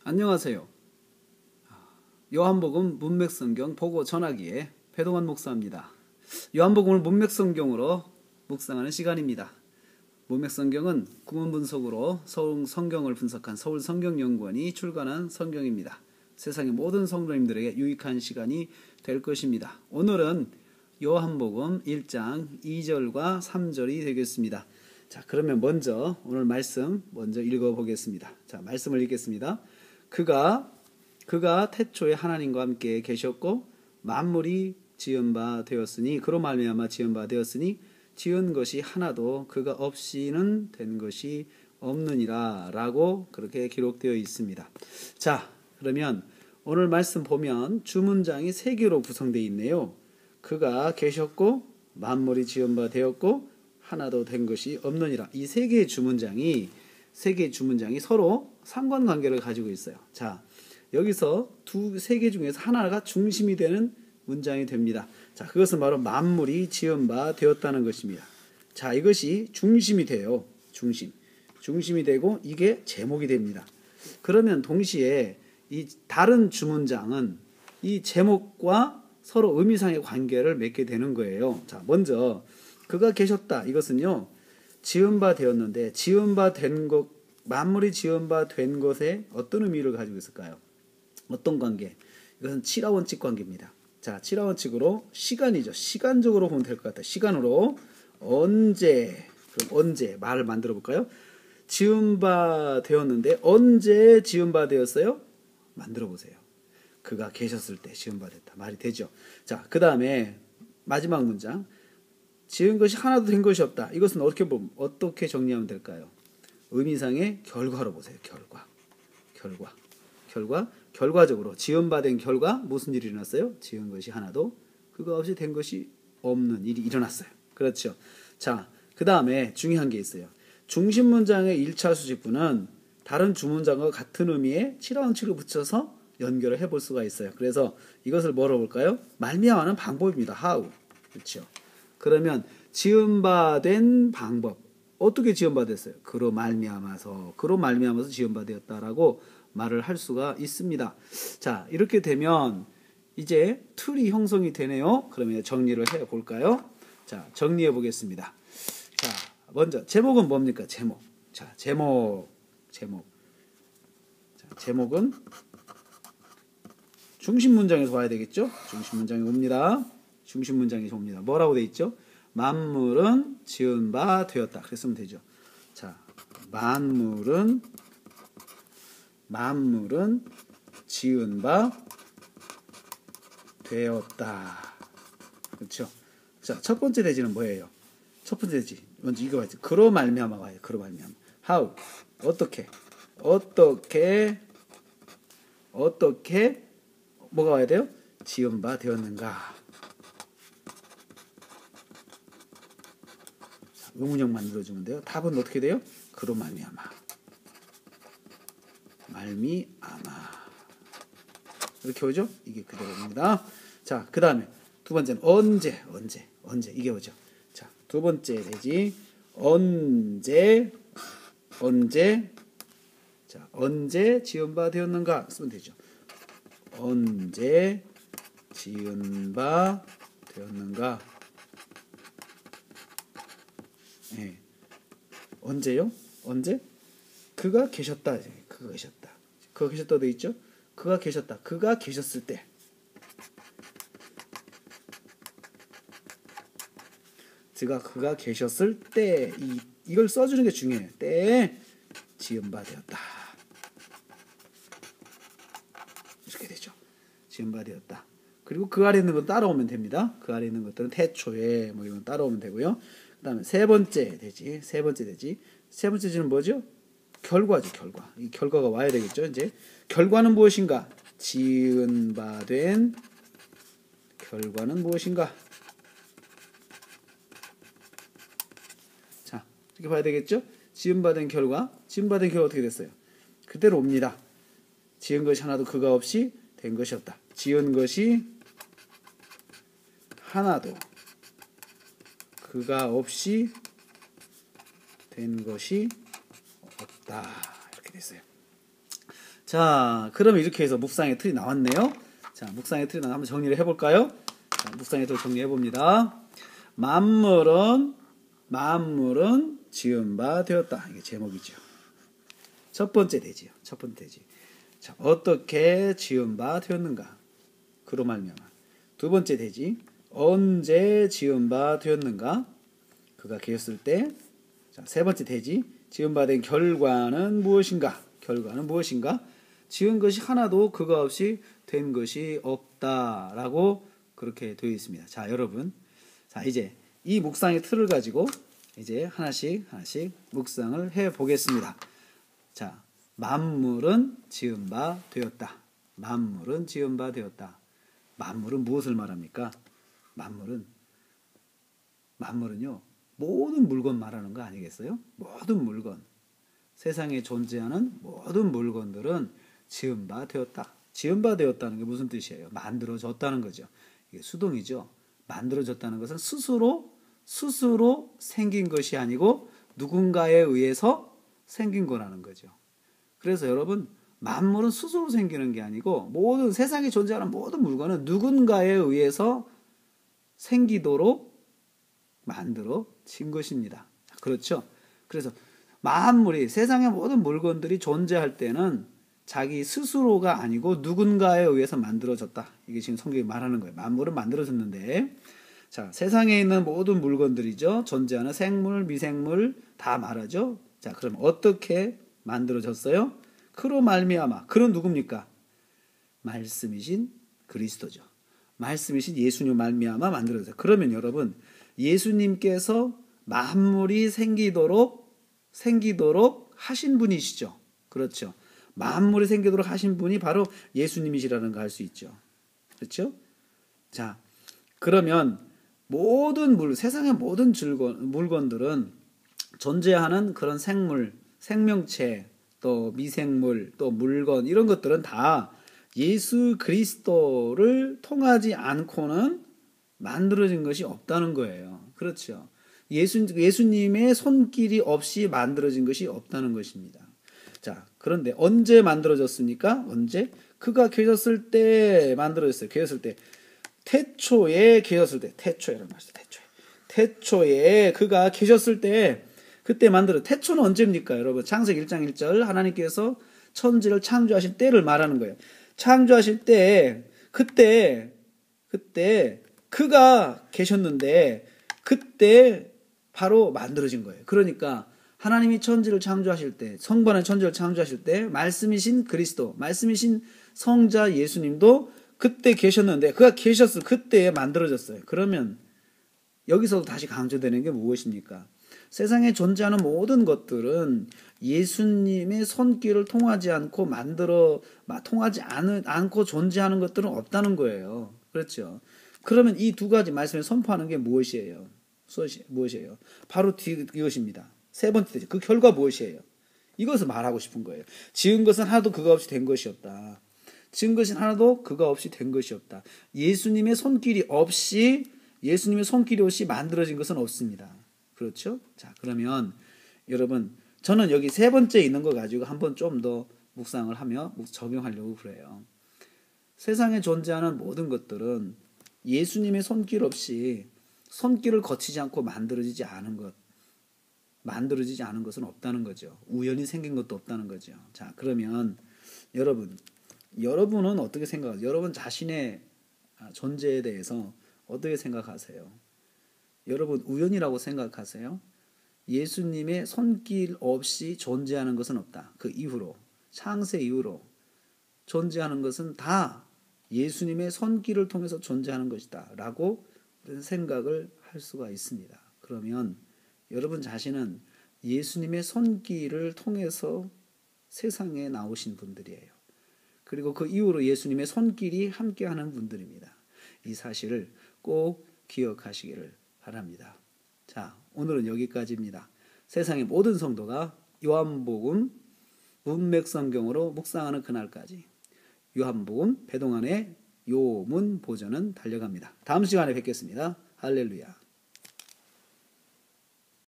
안녕하세요. 요한복음 문맥성경 보고 전하기에 배동환 목사입니다. 요한복음을 문맥성경으로 묵상하는 시간입니다. 문맥성경은 구문 분석으로 서울 성경을 분석한 서울성경연구원이 출간한 성경입니다. 세상의 모든 성도님들에게 유익한 시간이 될 것입니다. 오늘은 요한복음 1장 2절과 3절이 되겠습니다. 자, 그러면 먼저 오늘 말씀 먼저 읽어보겠습니다. 자, 말씀을 읽겠습니다. 그가 태초에 하나님과 함께 계셨고 만물이 지은 바 되었으니 그로 말미암아 지은 바 되었으니 지은 것이 하나도 그가 없이는 된 것이 없느니라 라고 그렇게 기록되어 있습니다. 자, 그러면 오늘 말씀 보면 주문장이 3개로 구성되어 있네요. 그가 계셨고 만물이 지은 바 되었고 하나도 된 것이 없느니라. 이 3개의 주문장이 서로 상관관계를 가지고 있어요. 자, 여기서 세 개 중에서 하나가 중심이 되는 문장이 됩니다. 자, 그것은 바로 만물이 지은 바 되었다는 것입니다. 자, 이것이 중심이 돼요. 중심이 되고 이게 제목이 됩니다. 그러면 동시에 이 다른 주문장은 이 제목과 서로 의미상의 관계를 맺게 되는 거예요. 자, 먼저 그가 계셨다. 이것은요, 지은 바 되었는데 지은 바 된 것, 만물이 지은 바 된 것에 어떤 의미를 가지고 있을까요? 어떤 관계? 이것은 7하원칙 관계입니다. 자, 7하원칙으로 시간이죠. 시간적으로 보면 될 것 같아요. 시간으로 언제, 그럼 언제 말을 만들어 볼까요? 지은 바 되었는데 언제 지은 바 되었어요? 만들어 보세요. 그가 계셨을 때 지은 바 됐다. 말이 되죠. 자, 그 다음에 마지막 문장. 지은 것이 하나도 된 것이 없다. 이것은 어떻게 정리하면 될까요? 의미상의 결과로 보세요. 결과적으로 지은 바 된 결과 무슨 일이 일어났어요? 지은 것이 하나도 그거 없이 된 것이 없는 일이 일어났어요. 그렇죠. 자, 그 다음에 중요한 게 있어요. 중심 문장의 1차 수직부는 다른 주문장과 같은 의미의 7하원칙을 붙여서 연결을 해볼 수가 있어요. 그래서 이것을 뭐로 볼까요? 말미암아는 방법입니다. how. 그렇죠. 그러면 지은 바 된 방법. 어떻게 지은 바 됐어요? 그로 말미암아서 지은 바 되었다라고 말을 할 수가 있습니다. 자, 이렇게 되면 이제 틀이 형성이 되네요. 그러면 정리를 해 볼까요? 자, 정리해 보겠습니다. 자, 먼저 제목은 뭡니까? 자, 제목은 중심 문장에서 봐야 되겠죠? 중심 문장이 옵니다. 뭐라고 돼 있죠? 만물은 지은 바 되었다. 그랬으면 되죠. 자, 만물은 지은 바 되었다. 그렇죠? 자, 첫 번째 대지는 뭐예요? 첫 번째 대지. 먼저 이거 봐야지. 그로 말미암아 와요. 그로 말미암아. how. 어떻게 뭐가 와야 돼요? 지은 바 되었는가? 의문형 만들어주면 돼요. 답은 어떻게 돼요? 그로 말미암아. 이렇게 오죠? 이게 그대로입니다. 자, 그 다음에 두 번째는 언제 이게 오죠? 자, 두 번째 되지. 언제 지은 바 되었는가 쓰면 되죠. 언제 지은 바 되었는가? 네. 언제요? 언제? 그가 계셨다. 그가 계셨다 돼 있죠? 그가 계셨을 때. 그가 계셨을 때 이걸 써주는 게 중요해요. 때에 지은 바 되었다. 이렇게 되죠. 지은 바 되었다. 그리고 그 아래 있는 건 따라오면 됩니다. 그 아래 있는 것들은 태초에 뭐 이런 따라오면 되고요. 그 다음에 세 번째 되지. 세 번째는 뭐죠? 결과죠. 이 결과가 와야 되겠죠. 이제 결과는 무엇인가? 지은 바 된 결과는 무엇인가? 자, 이렇게 봐야 되겠죠. 지은 바 된 결과 어떻게 됐어요? 그대로 옵니다. 지은 것이 하나도 그가 없이 된 것이 없다. 지은 것이 하나도 그가 없이 된 것이 없다. 이렇게 됐어요. 자, 그럼 이렇게 해서 묵상의 틀이 나왔네요. 자, 묵상의 틀이 나와 한번 정리를 해볼까요? 자, 묵상의 틀 정리해봅니다. 만물은 지은 바 되었다. 이게 제목이죠. 첫 번째 대지요. 첫 번째 대지. 자, 어떻게 지은 바 되었는가? 그로 말미암아. 두 번째 대지. 언제 지은 바 되었는가? 그가 계셨을 때. 자, 세 번째 대지. 지은 바 된 결과는 무엇인가? 결과는 무엇인가? 지은 것이 하나도 그가 없이 된 것이 없다라고 그렇게 되어 있습니다. 자, 여러분. 자, 이제 이 묵상의 틀을 가지고 이제 하나씩 묵상을 해 보겠습니다. 자, 만물은 지은 바 되었다. 만물은 지은 바 되었다. 만물은 무엇을 말합니까? 만물은요, 모든 물건 말하는 거 아니겠어요? 모든 물건. 세상에 존재하는 모든 물건들은 지은 바 되었다. 지은 바 되었다는 게 무슨 뜻이에요? 만들어졌다는 거죠. 이게 수동이죠. 만들어졌다는 것은 스스로 생긴 것이 아니고 누군가에 의해서 생긴 거라는 거죠. 그래서 여러분, 만물은 스스로 생기는 게 아니고 모든 세상에 존재하는 모든 물건은 누군가에 의해서 생기도록 만들어진 것입니다. 그렇죠? 그래서 만물이, 세상의 모든 물건들이 존재할 때는 자기 스스로가 아니고 누군가에 의해서 만들어졌다. 이게 지금 성경이 말하는 거예요. 만물은 만들어졌는데, 자, 세상에 있는 모든 물건들이죠. 존재하는 생물, 미생물 다 말하죠. 자, 그럼 어떻게 만들어졌어요? 그로 말미암아. 그는 누굽니까? 말씀이신 그리스도죠. 말씀이신 예수님 말미암아 만들어졌어요. 그러면 여러분, 예수님께서 만물이 생기도록 하신 분이시죠. 그렇죠. 만물이 생기도록 하신 분이 바로 예수님이시라는 거 알 수 있죠. 그렇죠? 자, 그러면 세상의 모든 물건들은 존재하는 그런 생물, 생명체, 또 미생물, 또 물건, 이런 것들은 다 예수 그리스도를 통하지 않고는 만들어진 것이 없다는 거예요. 그렇죠. 예수님의 손길이 없이 만들어진 것이 없다는 것입니다. 자, 그런데 언제 만들어졌습니까? 언제? 그가 계셨을 때 만들어졌어요. 계셨을 때. 태초에 계셨을 때. 태초에라는 말이죠. 태초에 그가 계셨을 때 그때 태초는 언제입니까? 여러분, 창세기 1장 1절 하나님께서 천지를 창조하실 때를 말하는 거예요. 창조하실 때 그때 그가 계셨는데 그때 바로 만들어진 거예요. 그러니까 하나님이 천지를 창조하실 때, 성부하나님 천지를 창조하실 때 말씀이신 그리스도, 말씀이신 성자 예수님도 그때 계셨는데 그가 계셨을 그때에 만들어졌어요. 그러면 여기서도 다시 강조되는 게 무엇입니까? 세상에 존재하는 모든 것들은 예수님의 손길을 통하지 않고 통하지 않고 존재하는 것들은 없다는 거예요. 그렇죠? 그러면 이 두 가지 말씀을 선포하는 게 무엇이에요? 바로 이것입니다. 세 번째, 그 결과 무엇이에요? 이것을 말하고 싶은 거예요. 지은 것은 하나도 그가 없이 된 것이 없다. 지은 것은 하나도 그가 없이 된 것이 없다. 예수님의 손길이 없이 만들어진 것은 없습니다. 그렇죠? 자, 그러면 여러분, 저는 여기 세 번째 있는 거 가지고 한번 좀 더 묵상을 하며 적용하려고 그래요. 세상에 존재하는 모든 것들은 예수님의 손길 없이 손길을 거치지 않고 만들어지지 않은 것은 없다는 거죠. 우연히 생긴 것도 없다는 거죠. 자, 그러면 여러분은 어떻게 생각하세요? 여러분 자신의 존재에 대해서 어떻게 생각하세요? 여러분 우연이라고 생각하세요? 예수님의 손길 없이 존재하는 것은 없다. 그 이후로, 창세 이후로 존재하는 것은 다 예수님의 손길을 통해서 존재하는 것이다 라고 생각을 할 수가 있습니다. 그러면 여러분 자신은 예수님의 손길을 통해서 세상에 나오신 분들이에요. 그리고 그 이후로 예수님의 손길이 함께하는 분들입니다. 이 사실을 꼭 기억하시기를 바랍니다. 자, 오늘은 여기까지입니다. 세상의 모든 성도가 요한복음 문맥성경으로 묵상하는 그날까지 요한복음 배동안의 요문 보전은 달려갑니다. 다음 시간에 뵙겠습니다. 할렐루야.